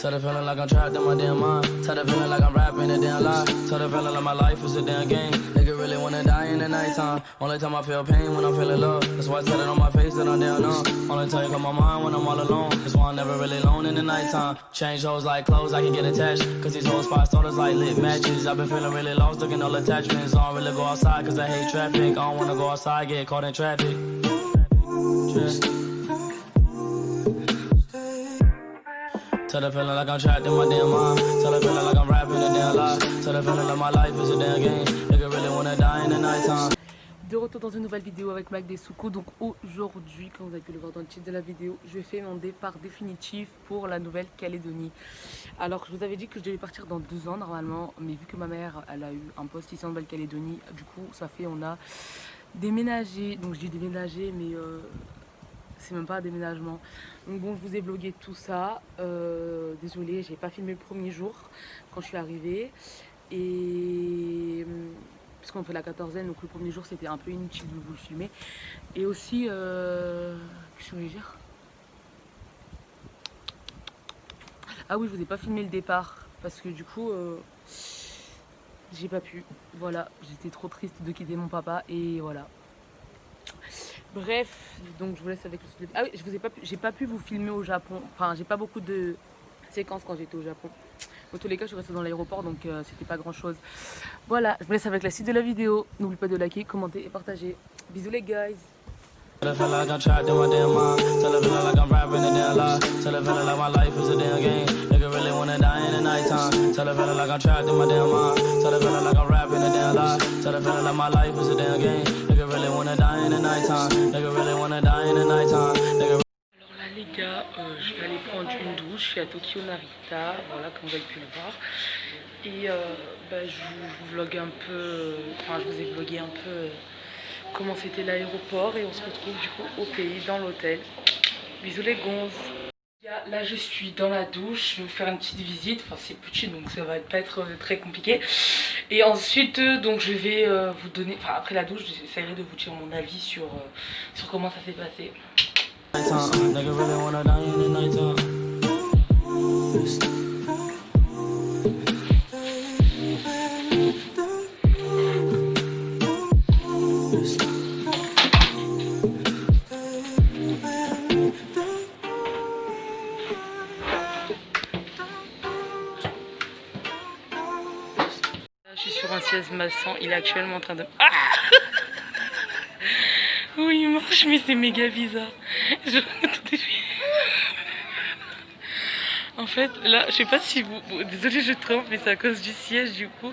Tell the feeling like I'm trapped in my damn mind. Tell the feeling like I'm rapping a damn lie. Tell the feeling like my life is a damn game. Nigga really wanna die in the nighttime. Only time I feel pain when I'm feeling love. That's why I tell it on my face that I'm down numb. Only time you come my mind when I'm all alone. That's why I'm never really alone in the nighttime. Change hoes like clothes, I can get attached. Cause these hoes spot starters like lit matches. I've been feeling really lost, looking all attachments. I don't really go outside cause I hate traffic. I don't wanna go outside, get caught in traffic. Tell the feeling like I'm trapped in my damn mind. Tell the feeling like I'm rapping a damn lie. Tell the feeling like my life is a damn game. Nigga really wanna die in the nighttime. De retour dans une nouvelle vidéo avec Mac Desouko. Donc aujourd'hui, comme vous avez pu le voir dans le titre de la vidéo, je fais mon départ définitif pour la Nouvelle-Calédonie. Alors je vous avais dit que je devais partir dans 2 ans normalement, mais vu que ma mère elle a eu un poste ici en Nouvelle-Calédonie, du coup ça fait on a déménagé. Donc je dis déménager, mais c'est même pas un déménagement. Donc bon, je vous ai vlogué tout ça. Désolée, j'ai pas filmé le premier jour quand je suis arrivée. Et parce qu'on fait la quatorzaine, donc le premier jour c'était un peu inutile de vous le filmer. Et aussi, qu'est-ce que je voulais dire? Ah oui, je vous ai pas filmé le départ parce que du coup, j'ai pas pu. Voilà, j'étais trop triste de quitter mon papa et voilà. Bref, donc je vous laisse avec le... Ah oui, j'ai pas pu vous filmer au Japon. Enfin, j'ai pas beaucoup de séquences quand j'étais au Japon. Dans tous les cas, je suis restée dans l'aéroport, donc c'était pas grand chose. Voilà, je vous laisse avec la suite de la vidéo. N'oubliez pas de liker, commenter et partager. Bisous les guys. Tell the feeling like I'm trapped in my damn mind. Tell the feeling like I'm rapping a damn lie. Tell the feeling like my life is a damn game. Nigga really wanna die in the nighttime. Tell the feeling like I'm trapped in my damn mind. Tell the feeling like I'm rapping a damn lie. Tell the feeling like my life is a damn game. Nigga really wanna die in the nighttime. Nigga really wanna die in the nighttime. Nigga... Alors là les gars, je vais aller prendre une douche. Je suis à Tokyo Narita, voilà comme vous avez pu le voir. Et je vous vlogue un peu, enfin je vous ai vlogué un peu comment c'était l'aéroport et on se retrouve du coup au pays, dans l'hôtel. Bisous les gonzes. Là je suis dans la douche, je vais vous faire une petite visite, enfin c'est petit donc ça va pas être très compliqué. Et ensuite donc je vais vous donner, enfin après la douche j'essaierai de vous dire mon avis sur comment ça s'est passé. Je suis sur un siège massant, il est actuellement en train de... Ah oui, il marche, mais c'est méga bizarre. En fait, là, je sais pas si vous... Bon, désolée, je trompe, mais c'est à cause du siège, du coup.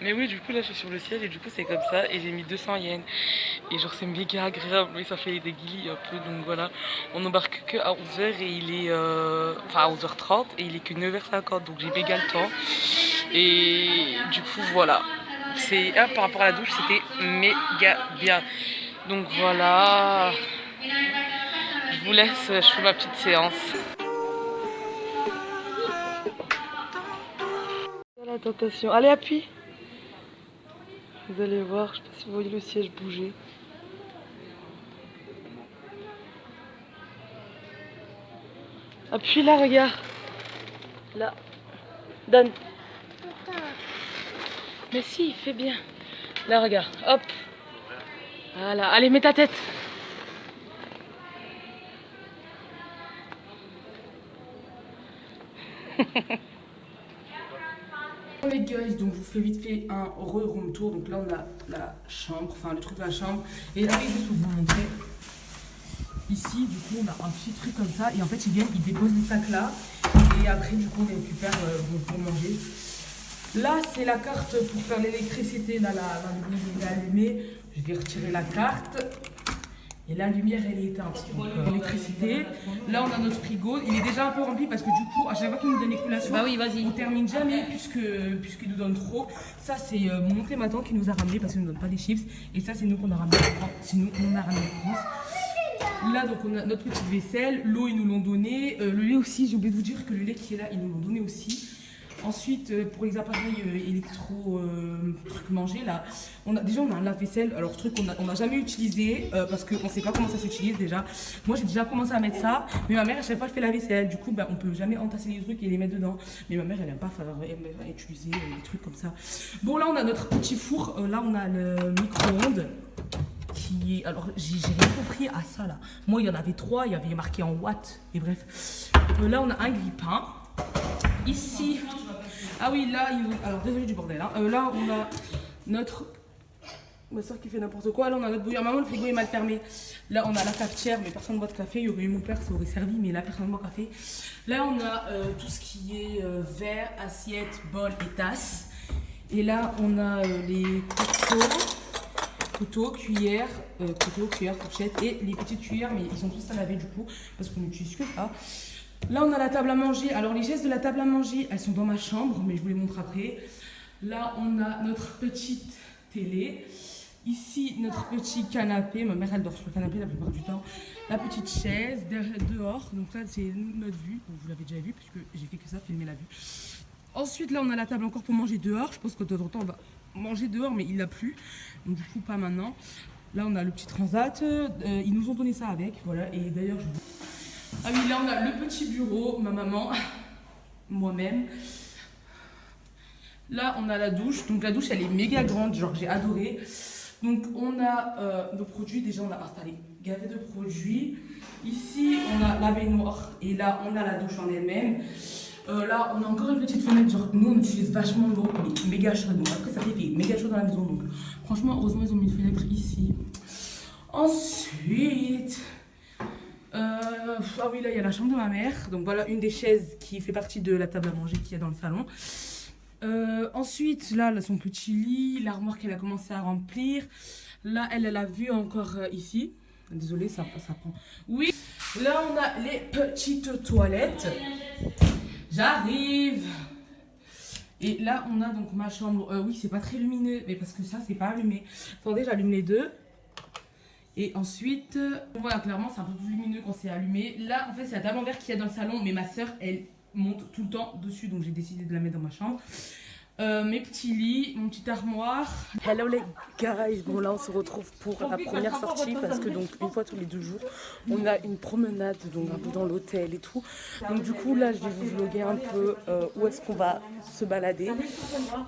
Mais oui, du coup, là, je suis sur le siège et du coup, c'est comme ça. Et j'ai mis 200 yens. Et genre, c'est méga agréable, mais ça fait des guillis un peu. Donc voilà, on embarque que à 11h et il est... Enfin, à 11h30 et il est que 9h50. Donc j'ai méga le temps. Et du coup, voilà. C'est par rapport à la douche, c'était méga bien. Donc voilà. Je vous laisse, je fais ma petite séance. La tentation. Allez, appuie. Vous allez voir, je sais pas si vous voyez le siège bouger. Appuie là, regarde. Là. Donne. Mais si, fais bien. Là, regarde. Hop. Voilà. Allez, mets ta tête. Les guys, donc je vous fais vite fait un room tour. Donc là on a la chambre, enfin le truc de la chambre. Et là juste pour vous montrer. Ici du coup on a un petit truc comme ça. Et en fait ils viennent, ils déposent le sac là. Et après du coup on les récupère pour manger. Là c'est la carte pour faire l'électricité. Là la lumière est allumée. Je vais retirer la carte. Et la lumière elle est éteinte, donc l'électricité. Là on a notre frigo, il est déjà un peu rempli parce que du coup à chaque fois qu'il nous donne l'écoulation, bah oui, vas-y. on termine jamais puisqu'il nous donne trop. Ça c'est mon oncle et ma tante qui nous a ramené parce qu'il nous donne pas des chips. Et ça c'est nous qu'on a ramené en France. C'est nous qu'on a ramené en France. Là donc on a notre petite vaisselle, l'eau ils nous l'ont donné. Le lait aussi, j'ai oublié de vous dire que le lait qui est là ils nous l'ont donné aussi. Ensuite, pour les appareils trucs manger, là, on a un lave-vaisselle. Alors, truc qu'on n'a jamais utilisé parce qu'on ne sait pas comment ça s'utilise déjà. Moi, j'ai déjà commencé à mettre ça, mais ma mère, à chaque fois, elle fait la vaisselle. Du coup, on peut jamais entasser les trucs et les mettre dedans. Mais ma mère, elle n'aime pas utiliser des trucs comme ça. Bon, là, on a notre petit four. Là, on a le micro-ondes. Alors, j'ai rien compris à ça là. Moi, il y en avait 3, il y avait marqué en watts. Et bref. Là, on a un grille-pain. Ici. Ah oui, là, alors désolé du bordel. Hein. Là, on a notre. Ma soeur qui fait n'importe quoi. Là, on a notre bouillon. Maman, le frigo est mal fermé. Là, on a la cafetière, mais personne ne boit de café. Il y aurait eu mon père, ça aurait servi, mais là, personne ne boit de café. Là, on a tout ce qui est verre, assiette, bol et tasse. Et là, on a les couteaux, cuillères, fourchettes et les petites cuillères, mais ils sont tous à laver du coup, parce qu'on n'utilise que ça. Là, on a la table à manger. Alors, les chaises de la table à manger, elles sont dans ma chambre, mais je vous les montre après. Là, on a notre petite télé. Ici, notre petit canapé. Ma mère, elle dort sur le canapé la plupart du temps. La petite chaise dehors. Donc là, c'est notre vue. Donc, vous l'avez déjà vu, puisque j'ai fait que ça, filmer la vue. Ensuite, là, on a la table encore pour manger dehors. Je pense que de temps en temps, on va manger dehors, mais il n'a plus. Donc, du coup, pas maintenant. Là, on a le petit transat. Ils nous ont donné ça avec. Voilà. Et d'ailleurs, ah oui, là, on a le petit bureau, ma maman, moi-même. Là, on a la douche. Donc, la douche, elle est méga grande. Genre, j'ai adoré. Donc, on a nos produits. Déjà, on a installé gavé de produits. Ici, on a la baignoire. Et là, on a la douche en elle-même. Là, on a encore une petite fenêtre. Genre, nous, on utilise vachement l'eau. Elle est méga chaude. Donc, après, ça fait méga chaud dans la maison. Donc, franchement, heureusement, ils ont mis une fenêtre ici. Ensuite... ah oui, là il y a la chambre de ma mère. Donc voilà une des chaises qui fait partie de la table à manger qu'il y a dans le salon. Ensuite, là, son petit lit, l'armoire qu'elle a commencé à remplir. Là, elle a vu encore ici. Désolée, ça prend. Oui, là on a les petites toilettes. J'arrive. Et là, on a donc ma chambre. Oui, c'est pas très lumineux, mais parce que ça, c'est pas allumé. Attendez, j'allume les deux. Et ensuite, voilà, clairement, c'est un peu plus lumineux quand c'est allumé. Là, en fait, c'est la table en verre qu'il y a dans le salon, mais ma soeur, elle monte tout le temps dessus, donc j'ai décidé de la mettre dans ma chambre. Mes petits lits, mon petit armoire. Hello les guys, bon là on se retrouve pour la première sortie parce que donc une fois tous les 2 jours on a une promenade donc un peu dans l'hôtel et tout. Donc du coup là je vais vous vlogger un peu où est-ce qu'on va se balader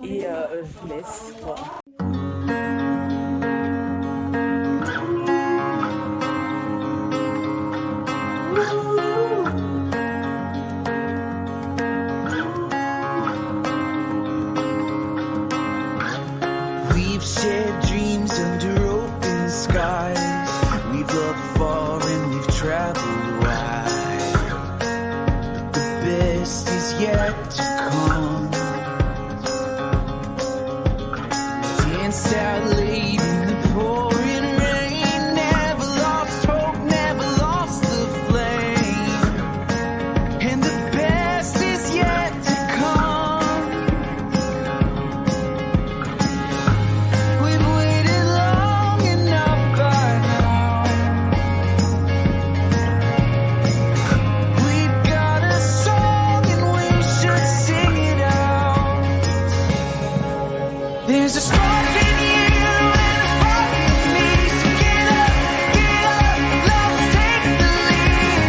et je vous laisse voir. Shared dreams under open skies. We've loved far and we've traveled wide. But the best is yet to come. We danced out late in the pouring rain. Never lost hope, never lost the flame. And the best is yet to come. There's a spark in you and a spark in me. So get up, let's take the lead.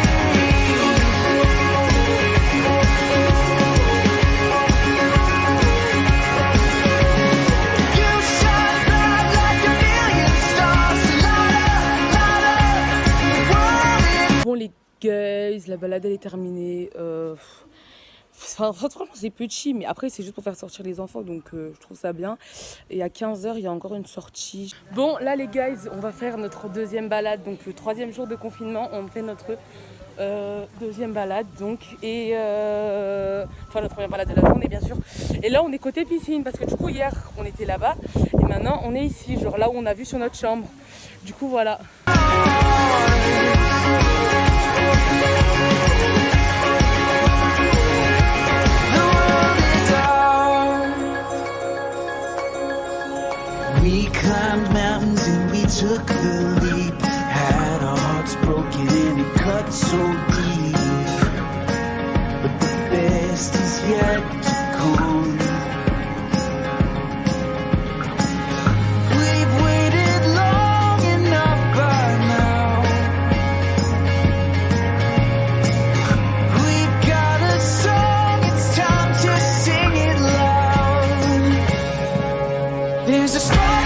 You shine bright like a million stars. Light up, Bon les guys, la balade elle est terminée. Enfin, franchement, c'est petit, mais après, c'est juste pour faire sortir les enfants, donc je trouve ça bien. Et à 15h, il y a encore une sortie. Bon, là, les guys, on va faire notre deuxième balade. Donc, le 3e jour de confinement, on fait notre deuxième balade. Donc, et enfin, notre première balade de la journée, bien sûr. Et là, on est côté piscine, parce que du coup, hier, on était là-bas. Et maintenant, on est ici, genre là où on a vu sur notre chambre. Du coup, voilà. We climbed mountains and we took the leap. Had our hearts broken and it cut so deep. But the best is yet to come. gone. We've waited long enough by now. We've got a song, it's time to sing it loud. There's a spark